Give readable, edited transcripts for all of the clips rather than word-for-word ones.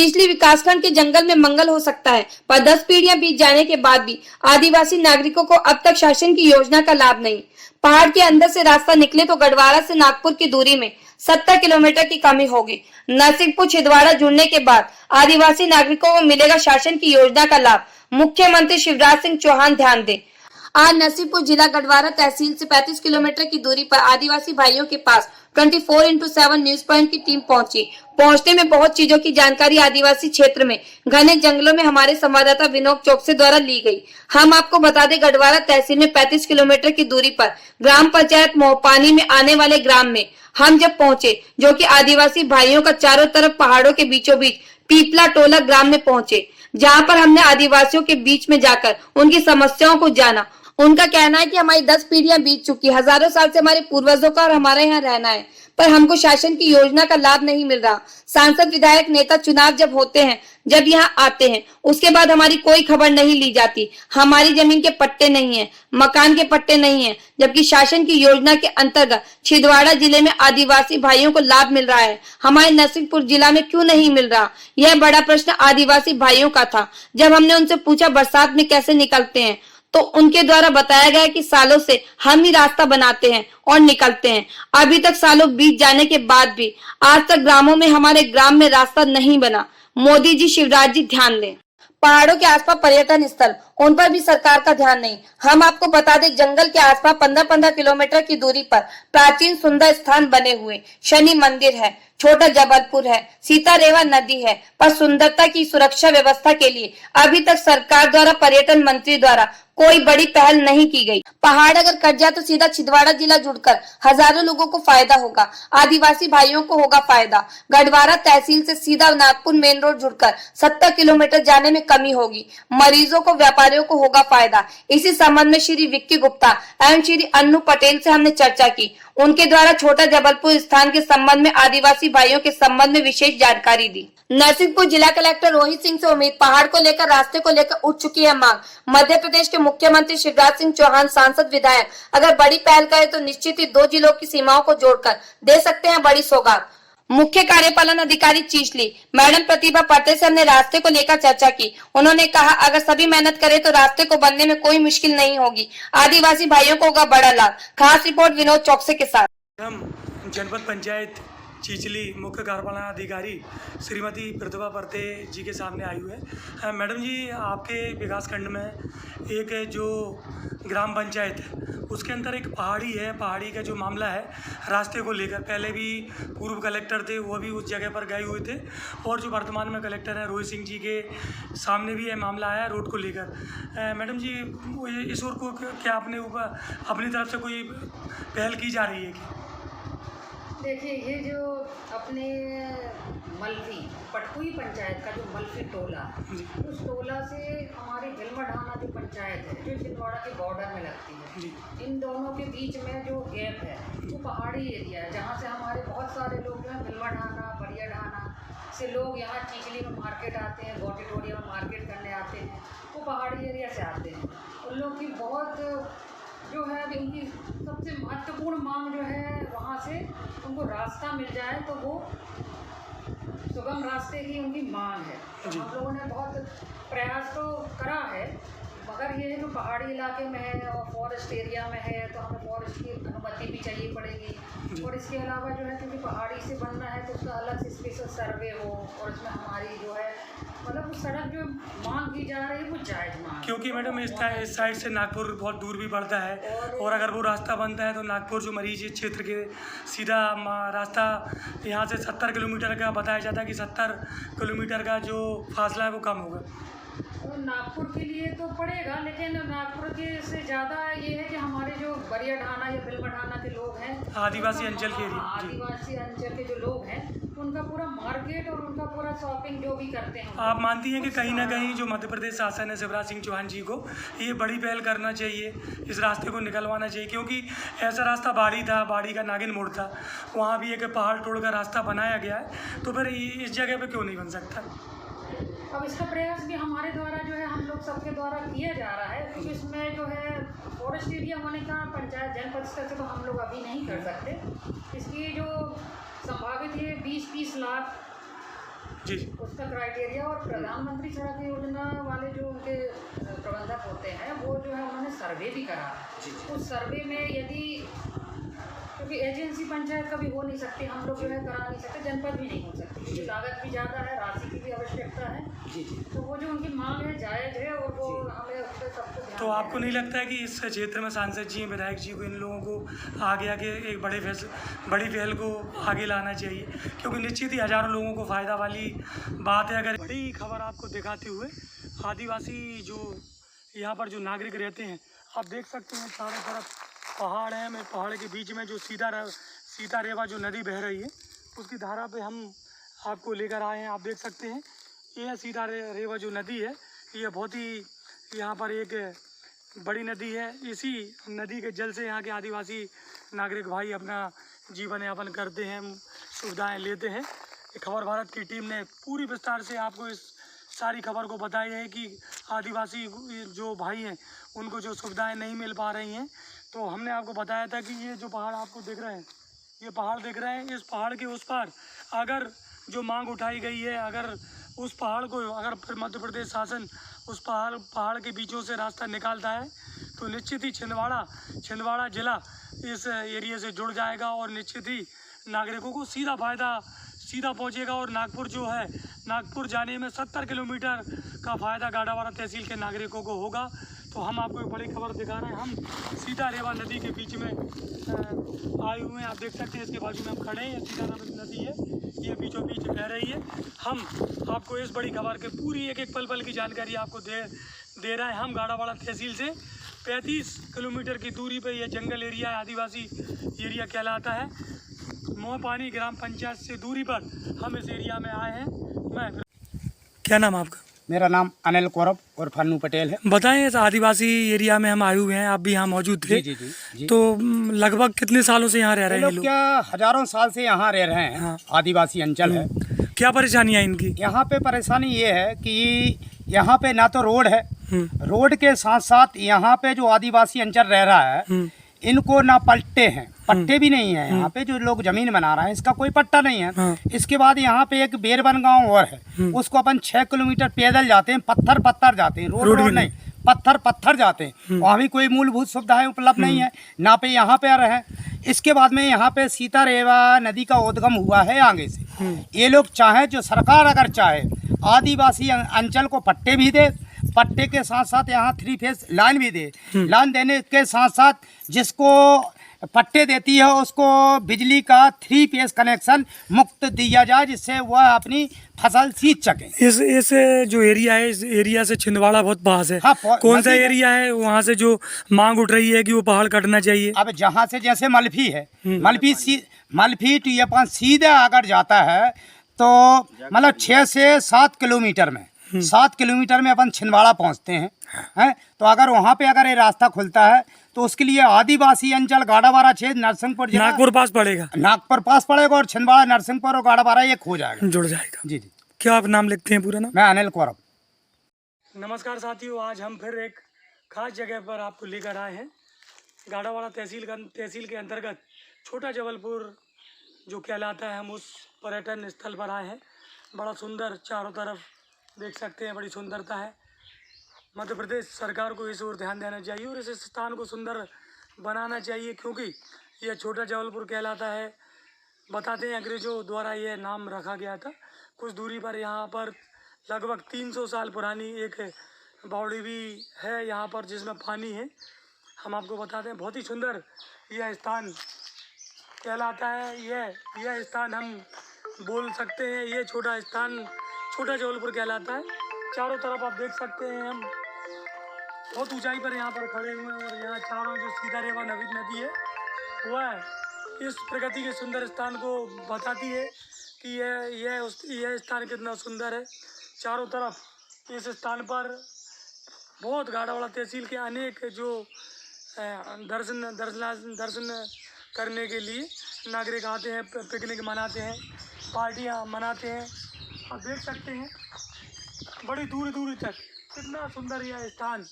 चीचली विकासखंड के जंगल में मंगल हो सकता है, पर 10 पीढ़ियां बीत जाने के बाद भी आदिवासी नागरिकों को अब तक शासन की योजना का लाभ नहीं। पहाड़ के अंदर से रास्ता निकले तो गढ़वारा से नागपुर की दूरी में 70 किलोमीटर की कमी होगी। नरसिंहपुर छिंदवाड़ा जुड़ने के बाद आदिवासी नागरिकों को मिलेगा शासन की योजना का लाभ। मुख्यमंत्री शिवराज सिंह चौहान ध्यान दें। आज नरसिंहपुर जिला गढ़वारा तहसील से 35 किलोमीटर की दूरी पर आदिवासी भाइयों के पास 24x7 न्यूज पॉइंट की टीम पहुंची। पहुंचने में बहुत चीजों की जानकारी आदिवासी क्षेत्र में घने जंगलों में हमारे संवाददाता विनोद चौकसे द्वारा ली गई। हम आपको बता दें, गढ़वारा तहसील में 35 किलोमीटर की दूरी पर ग्राम पंचायत मोहपानी में आने वाले ग्राम में हम जब पहुंचे, जो कि आदिवासी भाइयों का चारों तरफ पहाड़ों के बीचों बीच पीपला टोला ग्राम में पहुंचे, जहां पर हमने आदिवासियों के बीच में जाकर उनकी समस्याओं को जाना। उनका कहना है कि हमारी 10 पीढ़ियां बीत चुकी, हजारों साल से हमारे पूर्वजों का और हमारे यहाँ रहना है, पर हमको शासन की योजना का लाभ नहीं मिल रहा। सांसद, विधायक, नेता चुनाव जब होते हैं, जब यहाँ आते हैं, उसके बाद हमारी कोई खबर नहीं ली जाती। हमारी जमीन के पट्टे नहीं है, मकान के पट्टे नहीं है, जबकि शासन की योजना के अंतर्गत छिंदवाड़ा जिले में आदिवासी भाइयों को लाभ मिल रहा है, हमारे नरसिंहपुर जिला में क्यों नहीं मिल रहा? यह बड़ा प्रश्न आदिवासी भाइयों का था। जब हमने उनसे पूछा बरसात में कैसे निकलते हैं, तो उनके द्वारा बताया गया कि सालों से हम ही रास्ता बनाते हैं और निकलते हैं। अभी तक सालों बीत जाने के बाद भी आज तक ग्रामों में हमारे ग्राम में रास्ता नहीं बना। मोदी जी, शिवराज जी ध्यान दें। पहाड़ों के आसपास पर्यटन स्थल, उन पर भी सरकार का ध्यान नहीं। हम आपको बता दें, जंगल के आसपास 15-15 किलोमीटर की दूरी पर प्राचीन सुंदर स्थान बने हुए शनि मंदिर है, छोटा जबलपुर है, सीता रेवा नदी है, पर सुंदरता की सुरक्षा व्यवस्था के लिए अभी तक सरकार द्वारा, पर्यटन मंत्री द्वारा कोई बड़ी पहल नहीं की गई। पहाड़ अगर कट जाए तो सीधा छिंदवाड़ा जिला जुड़कर हजारों लोगों को फायदा होगा, आदिवासी भाइयों को होगा फायदा। गढ़वारा तहसील से सीधा नागपुर मेन रोड जुड़कर 70 किलोमीटर जाने में कमी होगी, मरीजों को, व्यापारियों को होगा फायदा। इसी संबंध में श्री विक्की गुप्ता एवं श्री अन्नू पटेल से हमने चर्चा की। उनके द्वारा छोटा जबलपुर स्थान के संबंध में, आदिवासी भाइयों के संबंध में विशेष जानकारी दी। नरसिंहपुर जिला कलेक्टर रोहित सिंह से उम्मीद, पहाड़ को लेकर, रास्ते को लेकर उठ चुकी है मांग। मध्य प्रदेश के मुख्यमंत्री शिवराज सिंह चौहान, सांसद, विधायक अगर बड़ी पहल करे तो निश्चित ही 2 जिलों की सीमाओं को जोड़कर दे सकते हैं बड़ी सौगात। मुख्य कार्यपालन अधिकारी चीचली मैडम प्रतिभा पटेल से हमने रास्ते को लेकर चर्चा की। उन्होंने कहा, अगर सभी मेहनत करें तो रास्ते को बनने में कोई मुश्किल नहीं होगी, आदिवासी भाइयों को होगा बड़ा लाभ। खास रिपोर्ट विनोद चौकसे के साथ। हम जनपद पंचायत चीचली मुख्य कार्यपालन अधिकारी श्रीमती प्रतिभा पर्ते जी के सामने आई हुई है। मैडम जी, आपके विकास खंड में एक जो ग्राम पंचायत है, उसके अंदर एक पहाड़ी है, पहाड़ी का जो मामला है रास्ते को लेकर, पहले भी पूर्व कलेक्टर थे, वो भी उस जगह पर गए हुए थे, और जो वर्तमान में कलेक्टर हैं रोहित सिंह जी के सामने भी यह मामला आया रोड को लेकर। मैडम जी, इस ओर को क्या अपने ऊपर अपनी तरफ से कोई पहल की जा रही है कि? देखिए, ये जो अपने मल्फी पटकुई पंचायत का जो मल्फी टोला, उस टोला से हमारी भिलमढाना जो पंचायत है, जो छिंदवाड़ा के बॉर्डर में लगती है, इन दोनों के बीच में जो गैप है वो पहाड़ी एरिया है, जहाँ से हमारे बहुत सारे लोग जो है भिलमढाना, बरियाढाना से लोग यहाँ चीचली में मार्केट आते हैं, गोटीटोरिया में मार्केट करने आते हैं, वो पहाड़ी एरिया से आते हैं। उन लोग की बहुत जो है, उनकी सबसे महत्वपूर्ण मांग जो है, वहाँ से उनको रास्ता मिल जाए तो वो सुगम रास्ते की उनकी मांग है। तो हम लोगों ने बहुत प्रयास तो करा है, मगर ये जो पहाड़ी इलाके में है और फॉरेस्ट एरिया में है, तो हमें फॉरेस्ट की अनुमति भी चाहिए पड़ेगी, और इसके अलावा जो है, क्योंकि पहाड़ी से बनना है तो उसका अलग से स्पेशल सर्वे हो, और इसमें हमारी जो है मतलब वो सड़क जो मांग की जा रही है वो जायज़ मांग, क्योंकि मैडम इस साइड से नागपुर बहुत दूर भी पड़ता है, और अगर वो रास्ता बनता है तो नागपुर जो मरीज क्षेत्र के सीधा रास्ता यहाँ से 70 किलोमीटर का बताया जाता है कि 70 किलोमीटर का जो फासला है वो कम होगा। तो नागपुर के लिए तो पड़ेगा, लेकिन नागपुर के से ज़्यादा ये है कि हमारे जो बरियाढाना या भिलमढाना के लोग हैं, आदिवासी अंचल के एरिया, आदिवासी अंचल के जो लोग हैं, उनका पूरा मार्केट और उनका पूरा शॉपिंग जो भी करते हैं। आप मानती हैं कि कहीं ना कहीं जो मध्य प्रदेश शासन है शिवराज सिंह चौहान जी को ये बड़ी पहल करना चाहिए, इस रास्ते को निकलवाना चाहिए, क्योंकि ऐसा रास्ता बाड़ी था, बाड़ी का नागिन मोड़ था, वहाँ भी एक पहाड़ तोड़कर रास्ता बनाया गया है, तो फिर इस जगह पे क्यों नहीं बन सकता? अब इसका प्रयास भी हमारे द्वारा जो है, हम लोग सबके द्वारा किया जा रहा है, क्योंकि इसमें जो है फॉरेस्ट एरिया होने का पंचायत जनपद स्तर से तो हम लोग अभी नहीं कर सकते। इसकी जो संभावित ये 20-30 लाख जी उसका क्राइटेरिया और प्रधानमंत्री सड़क योजना वाले जो उनके प्रबंधक होते हैं वो जो है उन्होंने सर्वे भी करा। उस सर्वे में यदि क्योंकि एजेंसी पंचायत कभी हो नहीं सकती, हम लोग जो है करा नहीं सकते, जनपद भी नहीं हो सकती क्योंकि लागत भी ज़्यादा है, राशि की भी आवश्यकता है। तो वो जो उनकी मांग है जायज़ है और वो हमें उस पर सबको ध्यान तो आपको नहीं लगता है कि इस क्षेत्र में सांसद जी विधायक जी को इन लोगों को आगे आके एक बड़ी पहल को आगे लाना चाहिए, क्योंकि निश्चित ही हज़ारों लोगों को फ़ायदा वाली बात है। अगर बड़ी खबर आपको दिखाते हुए आदिवासी जो यहाँ पर जो नागरिक रहते हैं, आप देख सकते हैं चारों तरफ पहाड़ है। मैं पहाड़ के बीच में जो सीता रेवा जो नदी बह रही है उसकी धारा पे हम आपको लेकर आए हैं। आप देख सकते हैं ये सीता रेवा जो नदी है ये बहुत ही यहाँ पर एक बड़ी नदी है। इसी नदी के जल से यहाँ के आदिवासी नागरिक भाई अपना जीवन यापन करते हैं, सुविधाएं लेते हैं। खबर भारत की टीम ने पूरी विस्तार से आपको इस सारी खबर को बताई है कि आदिवासी जो भाई हैं उनको जो सुविधाएं नहीं मिल पा रही हैं। तो हमने आपको बताया था कि ये जो पहाड़ आपको दिख रहे हैं, ये पहाड़ दिख रहे हैं, इस पहाड़ के उस पार अगर जो मांग उठाई गई है, अगर उस पहाड़ को अगर फिर मध्य प्रदेश शासन उस पहाड़ के बीचों से रास्ता निकालता है तो निश्चित ही छिंदवाड़ा जिला इस एरिया से जुड़ जाएगा और निश्चित ही नागरिकों को सीधा फ़ायदा पहुंचेगा। और नागपुर जो है, नागपुर जाने में 70 किलोमीटर का फ़ायदा गाड़ावाड़ा तहसील के नागरिकों को होगा। तो हम आपको एक बड़ी खबर दिखा रहे हैं। हम सीता रेवा नदी के बीच में आए हुए हैं। आप देख सकते हैं इसके बाजू में हम खड़े हैं। सीता रेवा नदी है, ये बीचों बीच बह रही है। हम आपको इस बड़ी खबर के पूरी एक पल की जानकारी आपको दे रहे हैं। हम गाड़ावाड़ा तहसील से 35 किलोमीटर की दूरी पर यह जंगल एरिया है, आदिवासी एरिया कहलाता है। मोहपानी ग्राम पंचायत से दूरी पर हम इस एरिया में आए हैं। क्या नाम आपका? मेरा नाम अनिल कौरव और फन्नू पटेल है। बताएं, इस आदिवासी एरिया में हम आए हुए हैं, आप भी यहाँ मौजूद थे। जी। तो लगभग कितने सालों से यहाँ रह रहे हैं लोग? क्या हजारों साल से यहाँ रह रहे हैं। हाँ। आदिवासी अंचल है। क्या परेशानियाँ इनकी? यहाँ पे परेशानी ये है कि यहाँ पे ना तो रोड है, रोड के साथ साथ यहाँ पे जो आदिवासी अंचल रह रहा है इनको ना पट्टे हैं, पट्टे भी नहीं है। यहाँ पे जो लोग जमीन बना रहे हैं इसका कोई पट्टा नहीं है। हाँ। इसके बाद यहाँ पे एक बेरबन गांव और है, उसको अपन 6 किलोमीटर पैदल जाते हैं, पत्थर जाते हैं, रोड नहीं, पत्थर जाते हैं। वहाँ भी कोई मूलभूत सुविधाएं उपलब्ध नहीं है, ना पे यहाँ पे आ रहे हैं। इसके बाद में यहाँ पे सीता रेवा नदी का उद्गम हुआ है आगे से। ये लोग चाहे, जो सरकार अगर चाहे आदिवासी अंचल को पट्टे भी दे, पट्टे के साथ साथ यहाँ 3 फेज लाइन भी दे, लाइन देने के साथ साथ जिसको पट्टे देती है उसको बिजली का 3 फेज कनेक्शन मुफ्त दिया जाए, जिससे वह अपनी फसल सींच सके। इस जो एरिया है, इस एरिया से छिंदवाड़ा बहुत पास है। हाँ, कौन सा एरिया है वहाँ से जो मांग उठ रही है कि वो पहाड़ कटना चाहिए? अब जहाँ से जैसे मल्फी है, मल्फी टू ये सीधा अगर जाता है तो मतलब 6 से 7 किलोमीटर में 7 किलोमीटर में अपन छिंदवाड़ा पहुंचते हैं। तो अगर वहाँ पे अगर ये रास्ता खुलता है तो उसके लिए आदिवासी अंचल गाड़ावाड़ा क्षेत्र नरसिंहपुर जिला नागपुर पास पड़ेगा, नागपुर पास पड़ेगा और छिंदवाड़ा नरसिंहपुर और गाड़ावाड़ा एक हो जाएगा, जुड़ जाएगा। जी। क्या आप नाम लिखते हैं पूरा नाम? मैं अनिल कौरव। नमस्कार साथियों, आज हम फिर एक खास जगह पर आपको लेकर आए हैं। गाड़ावाड़ा तहसील के अंतर्गत छोटा जबलपुर जो कहलाता है, हम उस पर्यटन स्थल पर आए हैं। बड़ा सुंदर, चारों तरफ देख सकते हैं, बड़ी सुंदरता है। मध्य प्रदेश सरकार को इस ओर ध्यान देना चाहिए और इस स्थान को सुंदर बनाना चाहिए, क्योंकि यह छोटा जबलपुर कहलाता है। बताते हैं अंग्रेजों द्वारा यह नाम रखा गया था। कुछ दूरी पर यहाँ पर लगभग 300 साल पुरानी एक बावड़ी भी है यहाँ पर, जिसमें पानी है। हम आपको बताते हैं, बहुत ही सुंदर यह स्थान कहलाता है। यह स्थान हम बोल सकते हैं, ये छोटा जबलपुर कहलाता है। चारों तरफ आप देख सकते हैं, हम बहुत ऊंचाई पर यहाँ पर खड़े हुए हैं और यहाँ चारों जो सीता रेवा नदी है वह इस प्रकृति के सुंदर स्थान को बताती है कि यह स्थान कितना सुंदर है। चारों तरफ इस स्थान पर बहुत गाड़ावाड़ा तहसील के अनेक जो दर्शन करने के लिए नागरिक आते हैं, पिकनिक मनाते हैं, पार्टियां मनाते हैं। आप देख सकते हैं बड़ी दूर तक कितना सुंदर यह स्थान,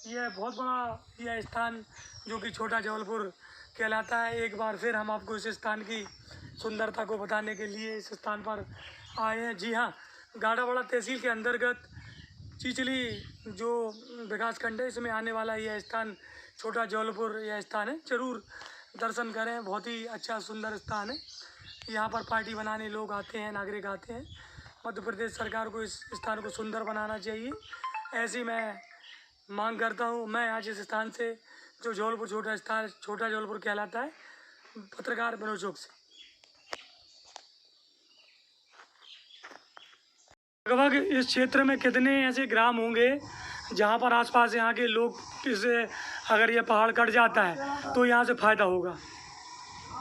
यह बहुत बड़ा यह स्थान जो कि छोटा जबलपुर कहलाता है। एक बार फिर हम आपको इस स्थान की सुंदरता को बताने के लिए इस स्थान पर आए हैं। जी हाँ, गाड़ावाड़ा तहसील के अंतर्गत चिचली जो विकास खंड है इसमें आने वाला यह स्थान छोटा जौलपुर यह स्थान है। ज़रूर दर्शन करें, बहुत ही अच्छा सुंदर स्थान है। यहाँ पर पार्टी बनाने लोग आते हैं, नागरिक आते हैं। मध्य प्रदेश सरकार को इस स्थान को सुंदर बनाना चाहिए, ऐसी मैं मांग करता हूँ। मैं आज इस स्थान से जो जौलपुर छोटा जौलपुर कहलाता है, पत्रकार मनोज चौक से। लगभग इस क्षेत्र में कितने ऐसे ग्राम होंगे जहाँ पर आसपास यहाँ के लोग किसे अगर ये पहाड़ कट जाता है तो यहाँ से फ़ायदा होगा?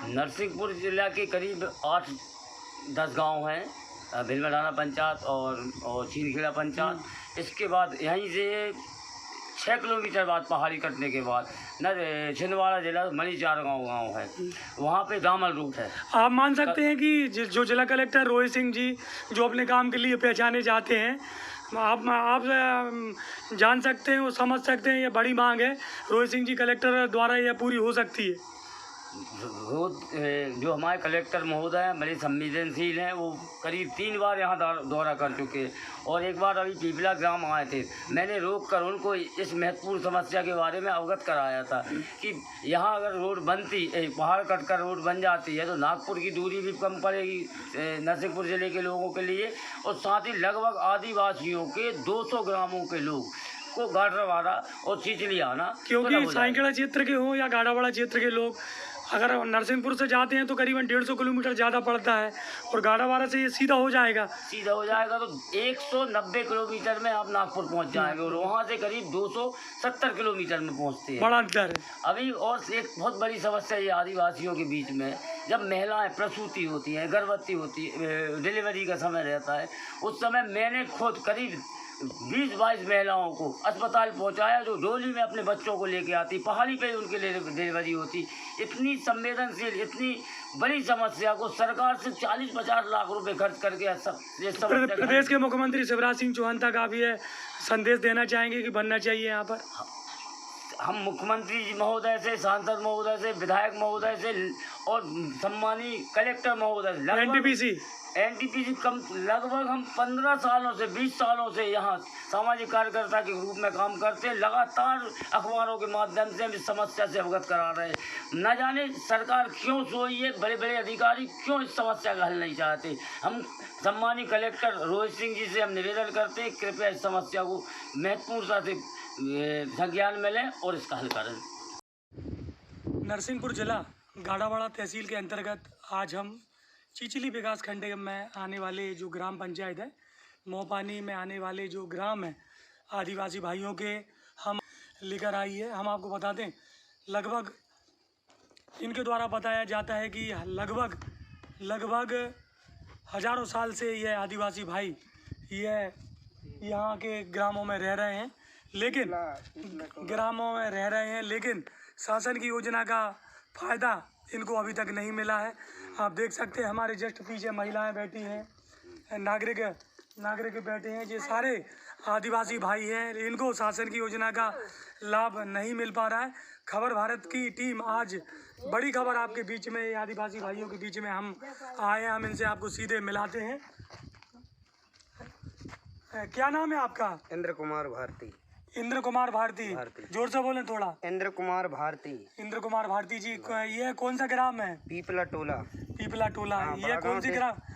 नरसिंहपुर जिला के करीब 8-10 गांव हैं, भिलमडाना पंचायत और छीनखेड़ा पंचायत। इसके बाद यहीं से 6 किलोमीटर बाद पहाड़ी कटने के बाद छिंदवाड़ा जिला मणिचार गांव है, वहाँ पे दामल रूट है। आप मान सकते हैं कि जो जिला कलेक्टर रोहित सिंह जी जो अपने काम के लिए पहचाने जाते हैं, आप जान सकते हैं और समझ सकते हैं ये बड़ी मांग है, रोहित सिंह जी कलेक्टर द्वारा यह पूरी हो सकती है। जो हमारे कलेक्टर महोदय हैं बड़े संवेदनशील हैं, वो करीब 3 बार यहाँ दौरा कर चुके हैं और एक बार अभी पीपला ग्राम आए थे। मैंने रोक कर उनको इस महत्वपूर्ण समस्या के बारे में अवगत कराया था कि यहाँ अगर रोड बनती, पहाड़ कट कर रोड बन जाती है तो नागपुर की दूरी भी कम पड़ेगी नरसिंहपुर ज़िले के लोगों के लिए, और साथ ही लगभग आदिवासियों के 200 ग्रामों के लोग को गाड़ावाड़ा और चिचली आना, क्योंकि साइकिड़ा क्षेत्र के हों या गाड़ावाड़ा क्षेत्र के लोग अगर नरसिंहपुर से जाते हैं तो करीबन 150 किलोमीटर ज़्यादा पड़ता है और गाड़ावाड़ा से ये सीधा हो जाएगा तो 190 किलोमीटर में आप नागपुर पहुंच जाएंगे और वहां से करीब 270 किलोमीटर में पहुंचते हैं। बड़ा अंतर है अभी और एक बहुत बड़ी समस्या ये आदिवासियों के बीच में, जब महिलाएं प्रसूति होती हैं, गर्भवती होती डिलीवरी का समय रहता है, उस समय मैंने खुद करीब 20-22 महिलाओं को अस्पताल पहुंचाया जो डोली में अपने बच्चों को लेके आती, पहाड़ी पे उनके लिए डिलीवरी होती। इतनी संवेदनशील, इतनी बड़ी समस्या को सरकार से 40-50 लाख रुपए खर्च करके प्रदेश के मुख्यमंत्री शिवराज सिंह चौहान तक आप ये संदेश देना चाहेंगे कि बनना चाहिए यहाँ पर? हम मुख्यमंत्री जी महोदय से, सांसद महोदय से, विधायक महोदय से और सम्मानीय कलेक्टर महोदय एनटीपीसी कम लगभग हम 15 सालों से 20 सालों से यहाँ सामाजिक कार्यकर्ता के रूप में काम करते हैं। लगातार अखबारों के माध्यम से हम इस समस्या से अवगत करा रहे हैं। न जाने सरकार क्यों सोई है, बड़े बड़े अधिकारी क्यों इस समस्या का हल नहीं चाहते। हम सम्मानीय कलेक्टर रोहित सिंह जी से हम निवेदन करते हैं, कृपया इस समस्या को महत्वपूर्णता से संज्ञान में लें और इसका हल करें। नरसिंहपुर जिला गाड़ावाड़ा तहसील के अंतर्गत आज हम चिचली विकास खंड में आने वाले जो ग्राम पंचायत है, मोपानी में आने वाले जो ग्राम हैं आदिवासी भाइयों के हम लेकर आई है। हम आपको बता दें, लगभग इनके द्वारा बताया जाता है कि लगभग हज़ारों साल से यह आदिवासी भाई यह यहाँ के ग्रामों में रह रहे हैं, लेकिन शासन की योजना का फ़ायदा इनको अभी तक नहीं मिला है। आप देख सकते हैं हमारे जस्ट पीछे महिलाएं बैठी हैं, नागरिक बैठे हैं, ये सारे आदिवासी भाई हैं। इनको शासन की योजना का लाभ नहीं मिल पा रहा है। खबर भारत की टीम आज बड़ी खबर आपके बीच में, आदिवासी भाइयों के बीच में हम आए हैं। हम इनसे आपको सीधे मिलाते हैं। क्या नाम है आपका? इंद्र कुमार भारती। इंद्र कुमार भारती, जोर से बोलें थोड़ा। इंद्र कुमार भारती। इंद्र कुमार भारती जी, ये कौन सा ग्राम है? पीपला टोला। ये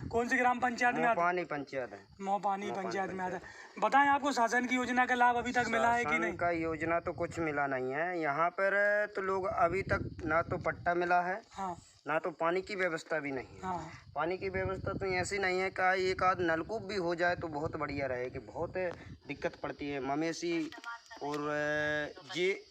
कौन सी ग्राम पंचायत में आता है? मोपानी पंचायत है। मोपानी पंचायत में आता है। बताएं, आपको शासन की योजना का लाभ अभी तक मिला है कि नहीं? का योजना तो कुछ मिला नहीं है यहाँ पर, तो लोग अभी तक ना तो पट्टा मिला है, हाँ, ना तो पानी की व्यवस्था भी नहीं है। हाँ। पानी की व्यवस्था तो ऐसी नहीं है कि एक आध नलकूप भी हो जाए तो बहुत बढ़िया रहे, कि बहुत दिक्कत पड़ती है मवेशी और ये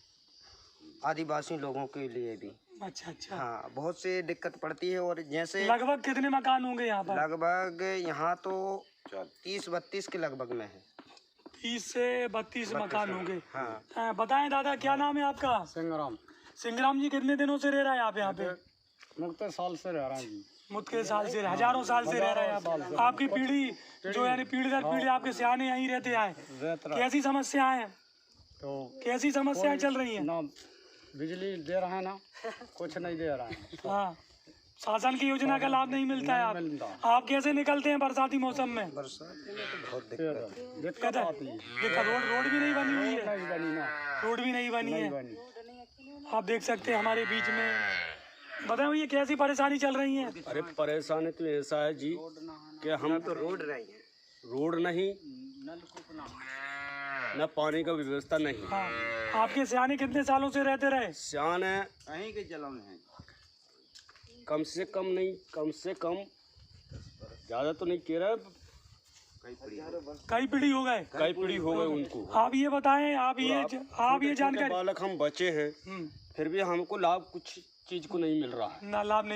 आदिवासी लोगों के लिए भी। अच्छा। हाँ, बहुत से दिक्कत पड़ती है। और जैसे लगभग कितने मकान होंगे यहाँ पर? लगभग यहाँ तो 30-32 के लगभग में है। 30 से 32 मकान होंगे। हाँ। बताएं दादा, क्या नाम है आपका? सिंगराम जी, कितने दिनों से रह रहे हैं आप यहाँ पे? मुख्तलिफ साल से रह रहा है जी। मुख्तलिफ साल से, हजारों साल से रह रहे हैं आप। आपकी पीढ़ी जो यानी पीढ़ी दर पीढ़ी आपके सियाने यहीं रहते आए। कैसी समस्याएं हैं? तो कैसी समस्याएं चल रही हैं? ना बिजली दे रहा है, ना कुछ नहीं दे रहा है। हाँ, शासन की योजना का लाभ नहीं मिलता है। आप कैसे निकलते हैं बरसाती मौसम में? बरसात में तो बहुत फिर दिक्कत दिक्कत आती है। देखा रोड भी नहीं बनी हुई है, नहीं बनी ना, रोड भी नहीं बनी नहीं है। बनी। आप देख सकते हैं हमारे बीच में। बताओ ये कैसी परेशानी चल रही है? अरे परेशानी तो ऐसा है जी कि हम तो रोड नहीं है, रोड नहीं, न पानी का व्यवस्था नहीं। हाँ, आपके सियाने कितने सालों से रहते रहे? सियान है कहीं के जलन है। कम से कम नहीं, कम से कम ज़्यादा तो नहीं कह रहा, कई पीढ़ी हो गए। कई पीढ़ी हो गए उनको। आप ये बताएं, आप ये जानकारी। बालक हम बचे हैं, हम्म, फिर भी हमको लाभ कुछ चीज़ को नहीं मिल रहा है। ना लाभ नहीं